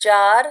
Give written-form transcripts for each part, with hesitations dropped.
4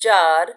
4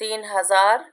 3000।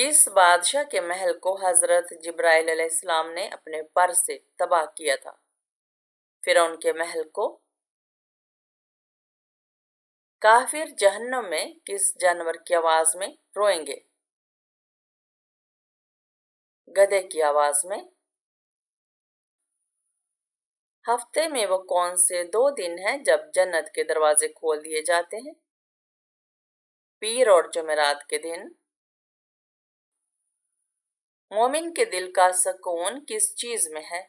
کس بادشاہ کے محل کو حضرت جبرائیل علیہ السلام نے اپنے پر سے تباہ کیا تھا؟ فرعون کے محل کو؟ کافر جہنم میں کس جانور کی آواز میں روئیں گے؟ گدھے کی آواز میں۔ ہفتے میں وہ کون سے 2 دن ہیں جب جنت کے دروازے کھول دیے جاتے ہیں؟ پیر اور جمعرات کے دن۔ مومن کے دل کا سکون کس چیز میں ہے؟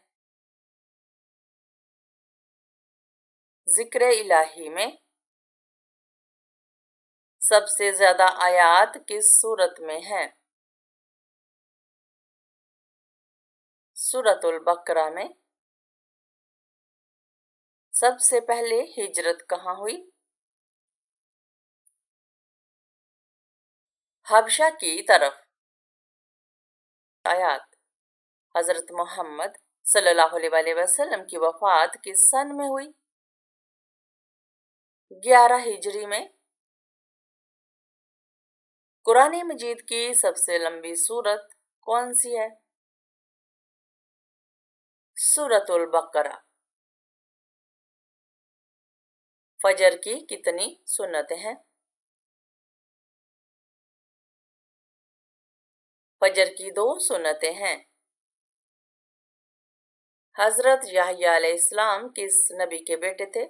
ذکر الہی میں۔ سب سے زیادہ آیات کس سورت میں ہیں؟ سورۃ البقرہ میں۔ سب سے پہلے ہجرت کہاں ہوئی؟ حبشہ کی طرف۔ آیات۔ حضرت محمد صلی اللہ علیہ وسلم کی وفات کس سن میں ہوئی؟ 11 ہجری میں۔ قرآن مجید کی سب سے لمبی سورت کون سی ہے؟ سورۃ البقرہ۔ فجر کی کتنی سنتیں ہیں؟ فجر کی 2 سنتیں ہیں۔ حضرت یحییٰ علیہ السلام کس نبی کے بیٹے تھے؟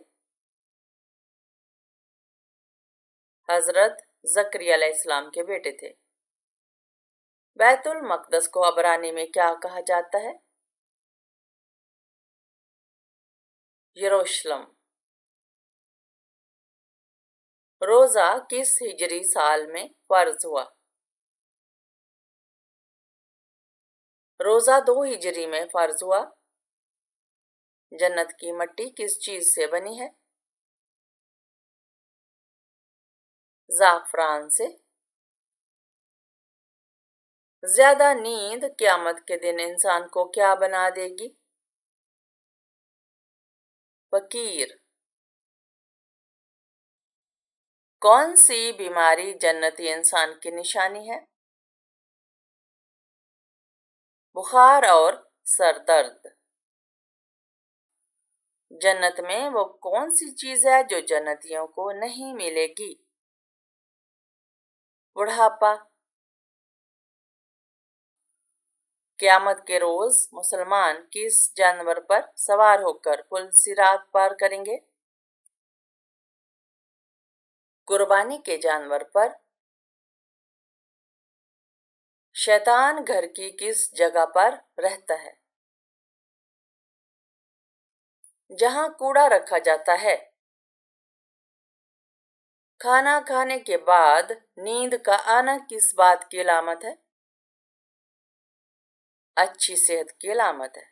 حضرت زکریا علیہ السلام کے بیٹے تھے۔ بیت المقدس کو عبرانی میں کیا کہا جاتا ہے؟ یروشلم۔ روزہ کس ہجری سال میں فرض ہوا؟ روزہ 2 ہجری میں فرض ہوا۔ جنت کی مٹی کس چیز سے بنی ہے؟ زعفران سے۔ زیادہ نیند قیامت کے دن انسان کو کیا بنا دے گی؟ فقیر۔ کون سی بیماری جنتی انسان کی نشانی ہے؟ بخار اور سر درد۔ جنت میں وہ کون سی چیز ہے جو جنتیوں کو نہیں ملے گی؟ بڑھاپا۔ قیامت کے روز مسلمان کس جانور پر سوار ہو کر پل صراط پار کریں گے؟ قربانی کے جانور پر۔ شیطان گھر کی کس جگہ پر رہتا ہے؟ جہاں کوڑا رکھا جاتا ہے۔ کھانا کھانے کے بعد نیند کا آنا کس بات کی علامت ہے؟ اچھی صحت کی علامت ہے۔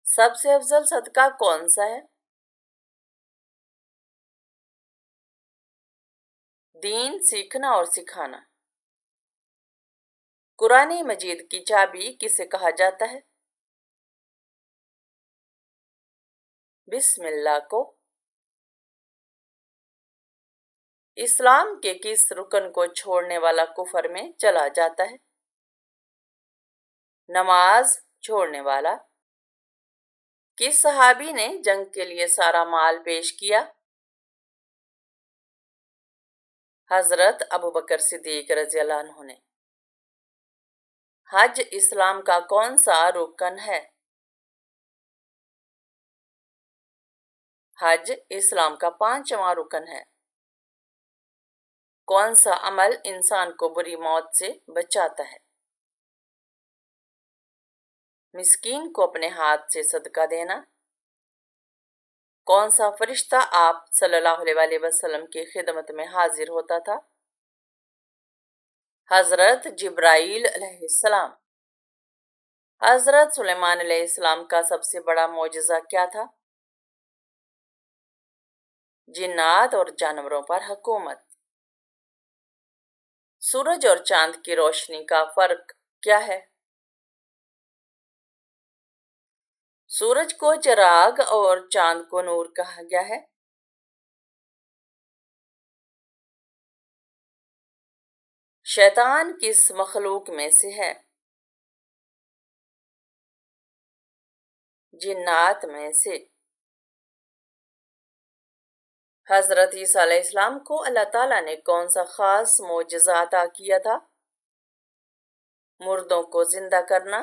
سب سے افضل صدقہ کون سا ہے؟ دین سیکھنا اور سکھانا۔ قرآن مجید کی چابی کسے کہا جاتا ہے؟ بسم اللہ کو۔ اسلام کے کس رکن کو چھوڑنے والا کفر میں چلا جاتا ہے؟ نماز چھوڑنے والا۔ کس صحابی نے جنگ کے لیے سارا مال پیش کیا؟ حضرت ابوبکر صدیق رضی اللہ عنہ نے۔ حج اسلام کا کون سا رکن ہے؟ حج اسلام کا 5واں رکن ہے۔ کون سا عمل انسان کو بری موت سے بچاتا ہے؟ مسکین کو اپنے ہاتھ سے صدقہ دینا۔ کون سا فرشتہ آپ صلی اللہ علیہ وسلم کی خدمت میں حاضر ہوتا تھا؟ حضرت جبرائیل علیہ السلام۔ حضرت سلیمان علیہ السلام کا سب سے بڑا معجزہ کیا تھا؟ جنات اور جانوروں پر حکومت۔ سورج اور چاند کی روشنی کا فرق کیا ہے؟ سورج کو چراغ اور چاند کو نور کہا گیا ہے۔ شیطان کس مخلوق میں سے ہے؟ جنات میں سے۔ حضرت عیسیٰ علیہ السلام کو اللہ تعالیٰ نے کون سا خاص معجزہ عطا کیا تھا؟ مردوں کو زندہ کرنا۔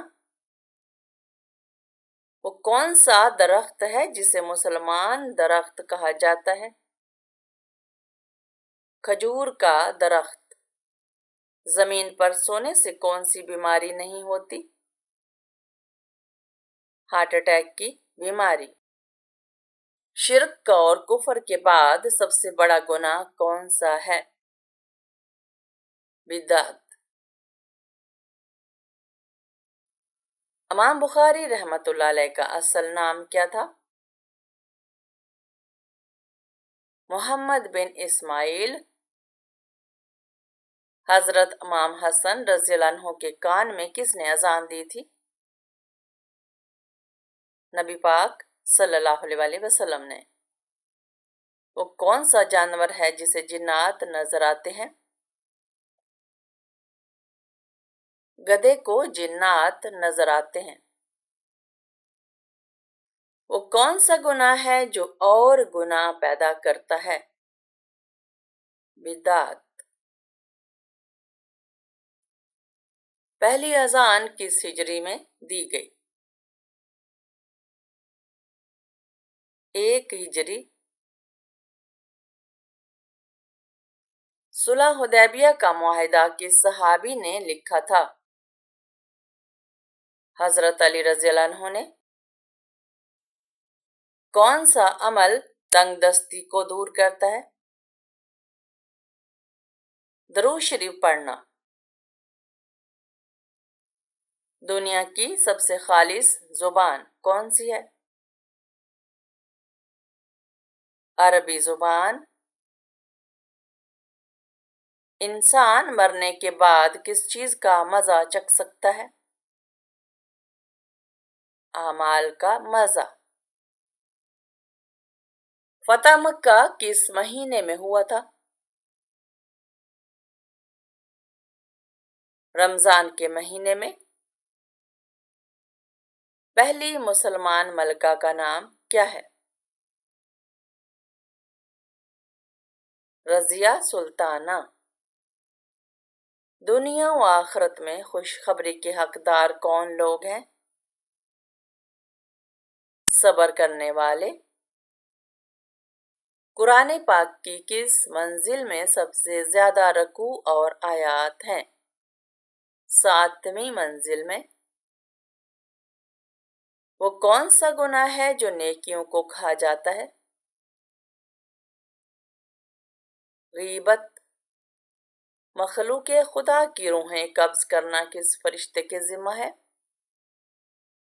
وہ کون سا درخت ہے جسے مسلمان درخت کہا جاتا ہے؟ کھجور کا درخت۔ زمین پر سونے سے کون سی بیماری نہیں ہوتی؟ ہارٹ اٹیک کی بیماری۔ شرک اور کفر کے بعد سب سے بڑا گناہ کون سا ہے؟ بدعت۔ امام بخاری رحمۃ اللہ علیہ کا اصل نام کیا تھا؟ محمد بن اسماعیل۔ حضرت امام حسن رضی اللہ عنہ کے کان میں کس نے اذان دی تھی؟ نبی پاک صلی اللہ علیہ وسلم نے۔ وہ کون سا جانور ہے جسے جنات نظر آتے ہیں؟ گدھے کو جنات نظر آتے ہیں۔ وہ کون سا گناہ ہے جو اور گناہ پیدا کرتا ہے؟ بدعت۔ پہلی اذان کس ہجری میں دی گئی؟ 1 ہجری۔ صلح حدیبیہ کا معاہدہ کس صحابی نے لکھا تھا؟ حضرت علی رضی اللہ عنہ نے۔ کون سا عمل تنگ دستی کو دور کرتا ہے؟ درود شریف پڑھنا۔ دنیا کی سب سے خالص زبان کون سی ہے؟ عربی زبان۔ انسان مرنے کے بعد کس چیز کا مزہ چکھ سکتا ہے؟ اعمال کا مزہ۔ فتح مکہ کس مہینے میں ہوا تھا؟ رمضان کے مہینے میں۔ پہلی مسلمان ملکہ کا نام کیا ہے؟ رضیہ سلطانہ۔ دنیا و آخرت میں خوشخبری کے حقدار کون لوگ ہیں؟ صبر کرنے والے۔ قرآن پاک کی کس منزل میں سب سے زیادہ رکوع اور آیات ہیں؟ 7ویں منزل میں۔ وہ کون سا گناہ ہے جو نیکیوں کو کھا جاتا ہے؟ غیبت۔ مخلوق خدا کی روحیں قبض کرنا کس فرشتے کے ذمہ ہے؟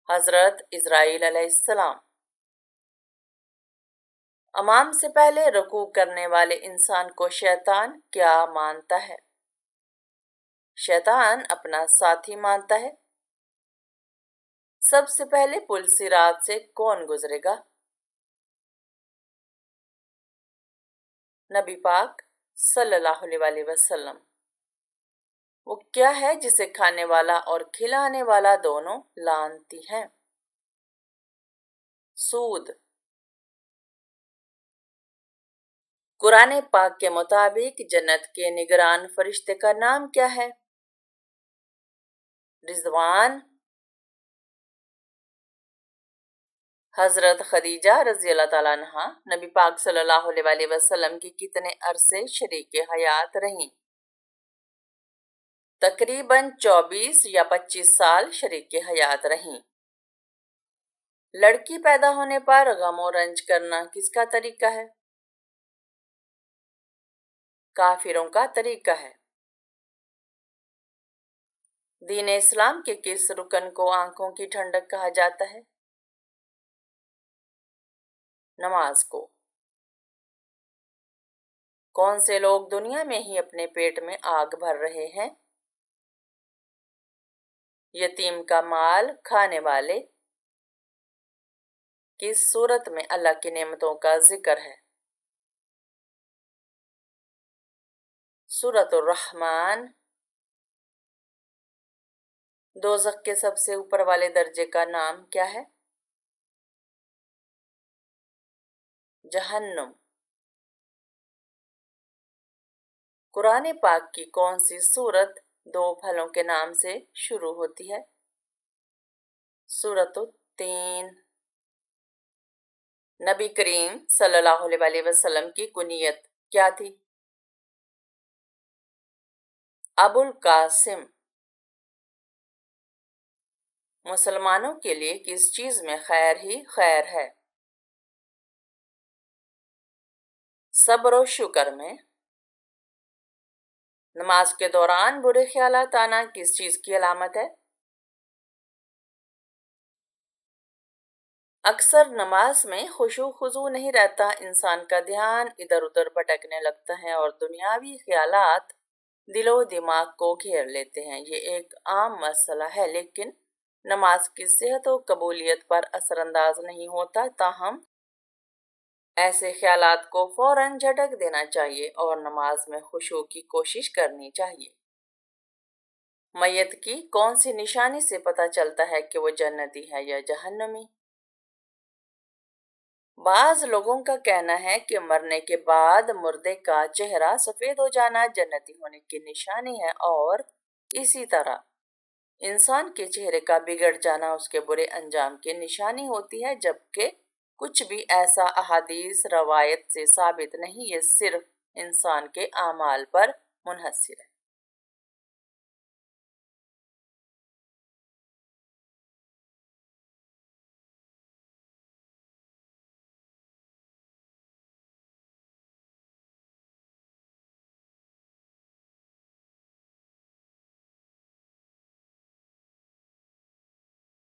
حضرت اسرائیل علیہ السلام۔ امام سے پہلے رکوع کرنے والے انسان کو شیطان کیا مانتا ہے؟ شیطان اپنا ساتھی مانتا ہے۔ سب سے پہلے پل صراط سے کون گزرے گا؟ نبی پاک صلی اللہ علیہ وسلم۔ وہ کیا ہے جسے کھانے والا اور کھلانے والا دونوں لعنتی ہیں؟ سود۔ قرآن پاک کے مطابق جنت کے نگران فرشتے کا نام کیا ہے؟ رضوان۔ حضرت خدیجہ رضی اللہ تعالیٰ عنہ نبی پاک صلی اللہ علیہ وسلم کی کتنے عرصے شریک حیات رہیں؟ تقریباً 24 یا 25 سال شریک حیات رہیں۔ لڑکی پیدا ہونے پر غم و رنج کرنا کس کا طریقہ ہے؟ کافروں کا طریقہ ہے۔ دین اسلام کے کس رکن کو آنکھوں کی ٹھنڈک کہا جاتا ہے؟ نماز کو۔ کون سے لوگ دنیا میں ہی اپنے پیٹ میں آگ بھر رہے ہیں؟ یتیم کا مال کھانے والے۔ کس صورت میں اللہ کی نعمتوں کا ذکر ہے؟ سورۃ الرحمن۔ دوزخ کے سب سے اوپر والے درجے کا نام کیا ہے؟ جہنم۔ قرآن پاک کی کون سی سورت 2 پھلوں کے نام سے شروع ہوتی ہے؟ سورۃ التین۔ نبی کریم صلی اللہ علیہ وسلم کی کنیت کیا تھی؟ ابو القاسم۔ مسلمانوں کے لیے کس چیز میں خیر ہی خیر ہے؟ صبر و شکر میں۔ نماز کے دوران برے خیالات آنا کس چیز کی علامت ہے؟ اکثر نماز میں خشوع خضوع نہیں رہتا، انسان کا دھیان ادھر ادھر بھٹکنے لگتا ہے اور دنیاوی خیالات دل و دماغ کو گھیر لیتے ہیں۔ یہ ایک عام مسئلہ ہے لیکن نماز کی صحت و قبولیت پر اثر انداز نہیں ہوتا، تاہم ایسے خیالات کو فوراً جھٹک دینا چاہیے اور نماز میں خشوع کی کوشش کرنی چاہیے۔ میت کی کون سی نشانی سے پتہ چلتا ہے کہ وہ جنتی ہے یا جہنمی؟ بعض لوگوں کا کہنا ہے کہ مرنے کے بعد مردے کا چہرہ سفید ہو جانا جنتی ہونے کی نشانی ہے اور اسی طرح انسان کے چہرے کا بگڑ جانا اس کے برے انجام کی نشانی ہوتی ہے، جبکہ کچھ بھی ایسا احادیث روایت سے ثابت نہیں، یہ صرف انسان کے اعمال پر منحصر ہے۔